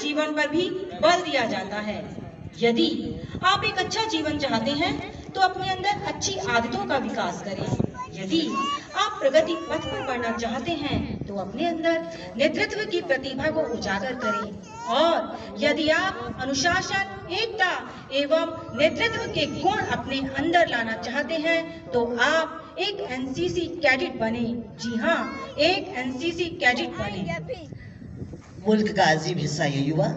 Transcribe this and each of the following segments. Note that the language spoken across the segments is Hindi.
जीवन पर भी बल दिया जाता है। यदि आप एक अच्छा जीवन चाहते हैं तो अपने अंदर अच्छी आदतों का विकास करें। यदि आप प्रगति पथ पर बढ़ना चाहते हैं तो अपने अंदर नेतृत्व की प्रतिभा को उजागर करें। और यदि आप अनुशासन, एकता एवं नेतृत्व के गुण अपने अंदर लाना चाहते हैं तो आप एक एनसीसी कैडेट बने। जी हाँ, एक एनसीसी कैडेट बने। मुल्क का अजीम हिस्सा ये युवा,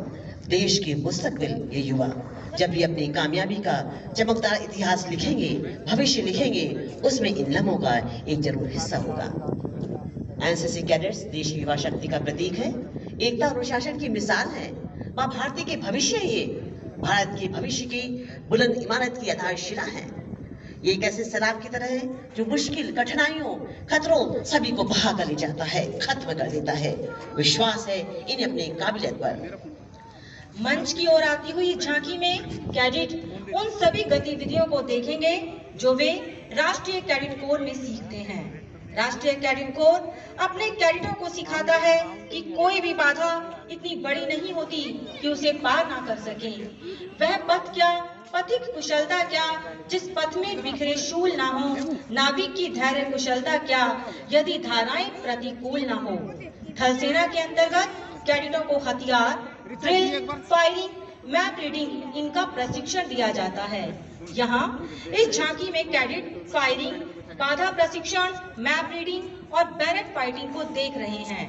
देश के मुस्तकबिल ये युवा जब भी अपनी कामयाबी का चमकदार इतिहास लिखेंगे, भविष्य लिखेंगे, उसमें इन लम्हों का एक जरूर हिस्सा होगा। एनसीसी कैडेट्स देश की युवा शक्ति का प्रतीक है, एकता और अनुशासन की मिसाल है। मां भारती के भविष्य ये भारत के भविष्य की बुलंद इमारत की आधारशिला है। ये एक ऐसे सैलाब की तरह है जो मुश्किल, कठिनाइयों, खतरों सभी को बहा कर ले जाता है, खत्म कर देता है। विश्वास है इन्हें अपनी काबिलियत पर। मंच की ओर आती हुई झांकी में कैडेट उन सभी गतिविधियों को देखेंगे जो वे राष्ट्रीय कैडेट कोर में सीखते हैं। राष्ट्रीय कैडेट कोर अपने कैडेटों को सिखाता है कि कोई भी बाधा इतनी बड़ी नहीं होती कि उसे पार ना कर सके। वह पथ क्या, पथिक कुशलता क्या, जिस पथ में बिखरे शूल ना हो, नाविक की धैर्य कुशलता क्या, यदि धाराएं प्रतिकूल ना हो। थल सेना के अंतर्गत कैडेटों को हथियार, ड्रिल, फायरिंग, मैप रीडिंग इनका प्रशिक्षण दिया जाता है। यहाँ इस झांकी में कैडेट फायरिंग, बाधा प्रशिक्षण, मैप रीडिंग और बैरेट फाइटिंग को देख रहे हैं।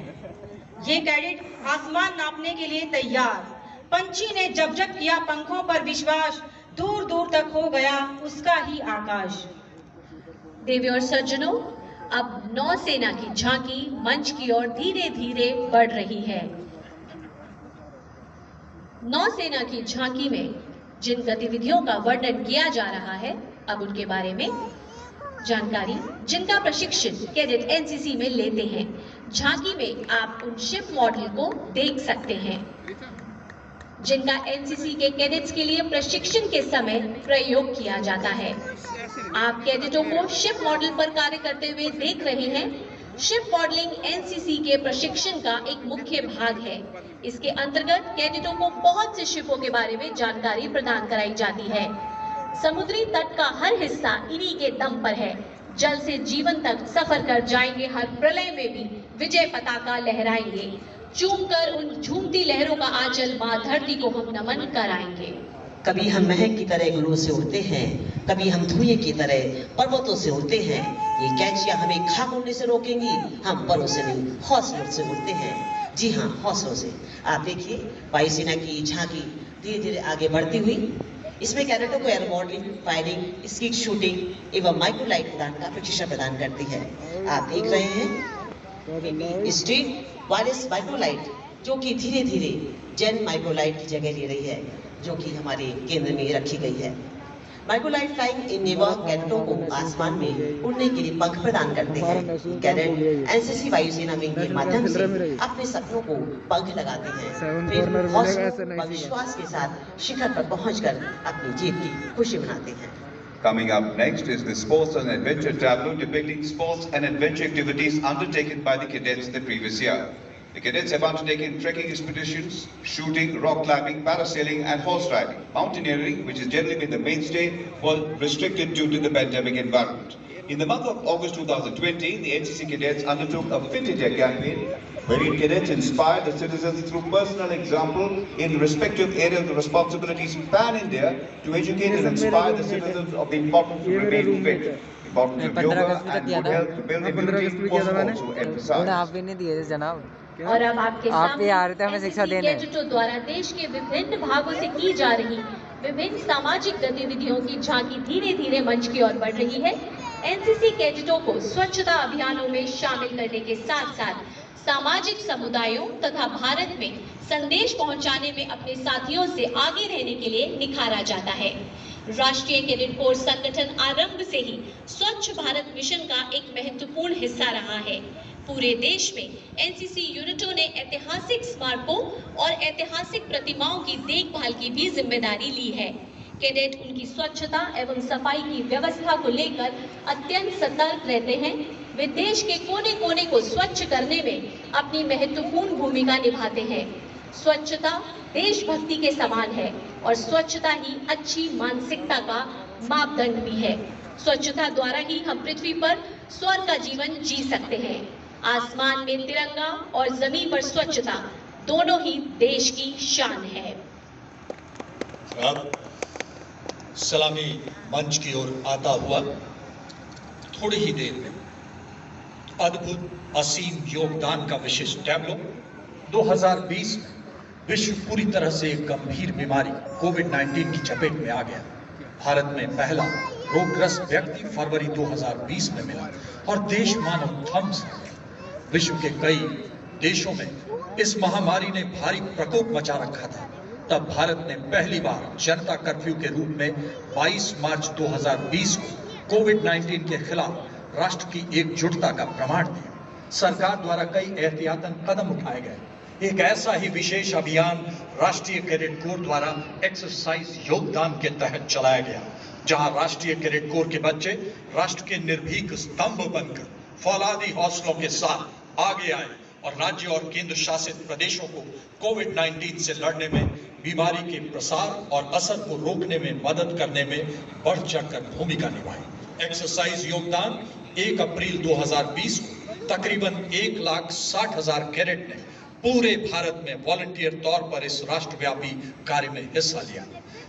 ये कैडेट आसमान नापने के लिए तैयार। पंछी ने जब जब किया पंखों पर विश्वास, दूर दूर तक हो गया उसका ही आकाश। देवी और सज्जनों, अब नौसेना की झांकी मंच की ओर धीरे धीरे बढ़ रही है। नौसेना की झांकी में जिन गतिविधियों का वर्णन किया जा रहा है, अब उनके बारे में जानकारी, जिनका प्रशिक्षण कैडेट एनसीसी में लेते हैं। झांकी में आप उन शिप मॉडल को देख सकते हैं जिनका एनसीसी के कैडेट्स के लिए प्रशिक्षण के समय प्रयोग किया जाता है। आप कैडेटों को शिप मॉडल पर कार्य करते हुए देख रहे हैं। शिप मॉडलिंग एनसीसी के प्रशिक्षण का एक मुख्य भाग है। इसके अंतर्गत कैडेटों को बहुत से शिपों के बारे में जानकारी प्रदान कराई जाती है। समुद्री तट का हर हिस्सा इन्हीं के दम पर है। जल से जीवन तक सफर कर जाएंगे, हर प्रलय में भी विजय पताका लहराएंगे। चूमकर उन झूमती लहरों का आंचल मां धरती को हम नमन कराएंगे। कभी हम महक की तरह गुलों से उड़ते हैं, कभी हम धुएं की तरह पर्वतों से उड़ते हैं। ये कैचियां हमें खाक उड़ने से रोकेंगी, हम परों से नहीं हौसलों से उड़ते हैं। जी हाँ, हौसलों से। आप देखिए वायुसेना की झांकी धीरे धीरे आगे बढ़ती हुई। इसमें कैडेटों को air modelling, firing, skit shooting एवं माइक्रोलाइट उड़ान का प्रशिक्षण प्रदान करती है। आप देख रहे हैं स्ट्रीट वायरलेस माइक्रोलाइट जो कि धीरे धीरे जेन माइक्रोलाइट की जगह ले रही है, जो कि हमारे केंद्र में रखी गई है। माइक्रोलाइट फ्लाइंग इन नेवा कैडेटों को आसमान में उड़ने के लिए पंख प्रदान करते हैं। कैडेट एनसीसी वायुसेना विंग के माध्यम से अपने सपनों को पंख लगाते हैं, फिर हौसलों व विश्वास के साथ शिखर पर पहुंचकर अपनी जीत की खुशी मनाते हैं। Coming up next is the Sports and Adventure tableau depicting sports and adventure activities undertaken by the cadets the previous year. The cadets have undertaken trekking expeditions, shooting, rock climbing, parasailing and horse riding. Mountaineering, which has generally been the mainstay, was restricted due to the pandemic environment. In the month of August 2020, the NCC cadets undertook a Fit India campaign, wherein cadets inspired the citizens through personal example in respective areas of responsibilities pan-India to educate and inspire the citizens of the importance of remaining fit. The importance of yoga and good health to build immunity was also emphasized. और अब आपके सामने एनसीसी कैडेटों द्वारा देश के विभिन्न भागों से की जा रही विभिन्न सामाजिक गतिविधियों की झांकी धीरे धीरे मंच की ओर बढ़ रही है। एनसीसी कैडेटों को स्वच्छता अभियानों में शामिल करने के साथ साथ सामाजिक समुदायों तथा भारत में संदेश पहुंचाने में अपने साथियों से आगे रहने के लिए निखारा जाता है। राष्ट्रीय कैडेट कोर संगठन आरंभ से ही स्वच्छ भारत मिशन का एक महत्वपूर्ण हिस्सा रहा है। पूरे देश में एनसीसी यूनिटों ने ऐतिहासिक स्मारकों और ऐतिहासिक प्रतिमाओं की देखभाल की भी जिम्मेदारी ली है। कैडेट उनकी स्वच्छता एवं सफाई की व्यवस्था को लेकर अत्यंत सतर्क रहते हैं। वे देश के कोने कोने को स्वच्छ करने में अपनी महत्वपूर्ण भूमिका निभाते हैं। स्वच्छता देशभक्ति के समान है और स्वच्छता ही अच्छी मानसिकता का मापदंड भी है। स्वच्छता द्वारा ही हम पृथ्वी पर स्वर्ग का जीवन जी सकते हैं। आसमान में तिरंगा और जमीन पर स्वच्छता दोनों ही देश की शान है। अब सलामी मंच की ओर आता हुआ थोड़ी ही देर में अद्भुत असीम योगदान का विशिष्ट टैब्लो 2020 में विश्व पूरी तरह से एक गंभीर बीमारी कोविड-19 की चपेट में आ गया। भारत में पहला रोगग्रस्त व्यक्ति फरवरी 2020 में मिला और देश मानो थम सा। विश्व के कई देशों में इस महामारी ने भारी प्रकोप मचा रखा था। तब भारत ने पहली बार जनता कर्फ्यू के रूप में 22 मार्च 2020 को कोविड-19 के खिलाफ राष्ट्र की एकजुटता का प्रमाण दिया। सरकार द्वारा कई एहतियातन कदम उठाए गए। एक ऐसा ही विशेष अभियान राष्ट्रीय कैडेट कोर द्वारा एक्सरसाइज योगदान के तहत चलाया गया, जहां राष्ट्रीय कैडेट कोर के बच्चे राष्ट्र के निर्भीक स्तंभ बनकर फौलादी हौसलों के साथ आगे आए और राज्य और केंद्र शासित प्रदेशों को कोविड-19 से लड़ने में, बीमारी के प्रसार और असर को रोकने में मदद करने में बढ़ चढ़कर भूमिका निभाई। एक्सरसाइज योगदान 1 अप्रैल 2020 को तकरीबन 1,60,000 कैडेट ने पूरे भारत में वॉलंटियर तौर पर इस राष्ट्रव्यापी कार्य में हिस्सा लिया।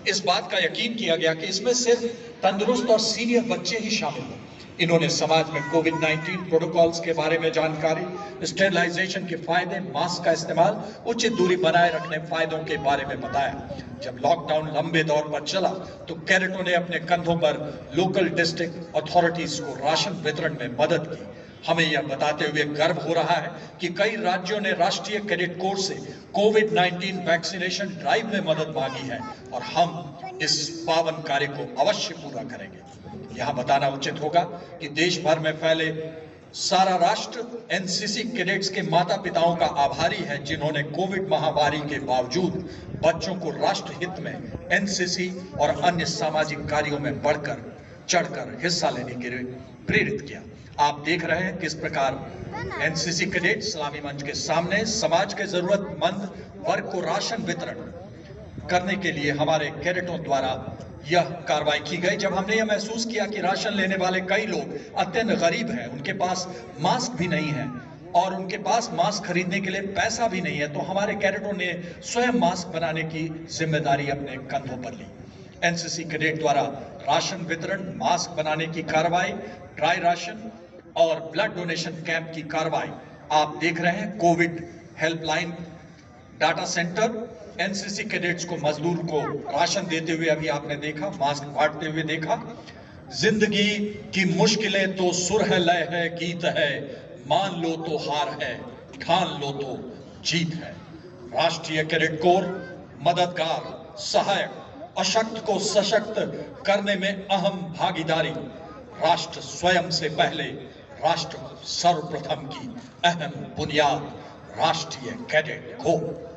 इस बात का यकीन किया गया कि इसमें सिर्फ तंदुरुस्त और सीनियर बच्चे ही शामिल हों। इन्होंने समाज में कोविड-19 प्रोटोकॉल्स के बारे में जानकारी, स्टेरिलाइजेशन के फायदे, मास्क का इस्तेमाल, उचित दूरी बनाए रखने फायदों के बारे में बताया। जब लॉकडाउन लंबे दौर पर चला तो कैडेटों ने अपने कंधों पर लोकल डिस्ट्रिक्ट अथॉरिटीज को राशन वितरण में मदद की। हमें यह बताते हुए गर्व हो रहा है कि कई राज्यों ने राष्ट्रीय कैडेट कोर से कोविड-19 वैक्सीनेशन ड्राइव में मदद मांगी है और हम इस पावन कार्य को अवश्य पूरा करेंगे। यहां बताना उचित होगा कि देश भर में फैले सारा राष्ट्र एनसीसी कैडेट्स के माता पिताओं का आभारी है, जिन्होंने कोविड महामारी के बावजूद बच्चों को राष्ट्र हित में एनसीसी और अन्य सामाजिक कार्यों में बढ़कर चढ़कर हिस्सा लेने के लिए प्रेरित किया। आप देख रहे हैं किस प्रकार एनसीसी कैडेट सलामी मंच के सामने समाज के जरूरतमंद वर्ग को राशन वितरण करने के लिए हमारे कैडेटों द्वारा यह कार्रवाई की गई। जब हमने यह महसूस किया कि राशन लेने वाले कई लोग अत्यंत गरीब हैं, उनके पास मास्क भी नहीं है और उनके पास मास्क खरीदने के लिए पैसा भी नहीं है, तो हमारे कैडेटों ने स्वयं मास्क बनाने की जिम्मेदारी अपने कंधों पर ली। एनसीसी कैडेट द्वारा राशन वितरण, मास्क बनाने की कार्रवाई, ड्राई राशन और ब्लड डोनेशन कैंप की कार्रवाई आप देख रहे हैं। Covid helpline data centre, NCC cadets को, मजदूर को राशन देते हुए अभी आपने देखा, मास्क बांटते हुए देखा। जिंदगी की मुश्किलें तो सुर है, लय है, गीत है, मान लो तो हार है, ठान लो तो जीत है। राष्ट्रीय कैडेट कोर मददगार, सहायक, अशक्त को सशक्त करने में अहम भागीदारी, राष्ट्र स्वयं से पहले, राष्ट्र सर्वप्रथम की अहम बुनियाद, राष्ट्रीय कैडेट कोर।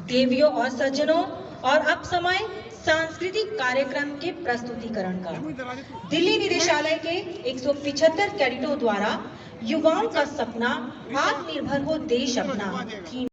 देवियों और सज्जनों, और अब समय सांस्कृतिक कार्यक्रम के प्रस्तुतिकरण का। दिल्ली निदेशालय के 175 कैडेटों द्वारा युवाओं का सपना आत्मनिर्भर हो देश अपना थीम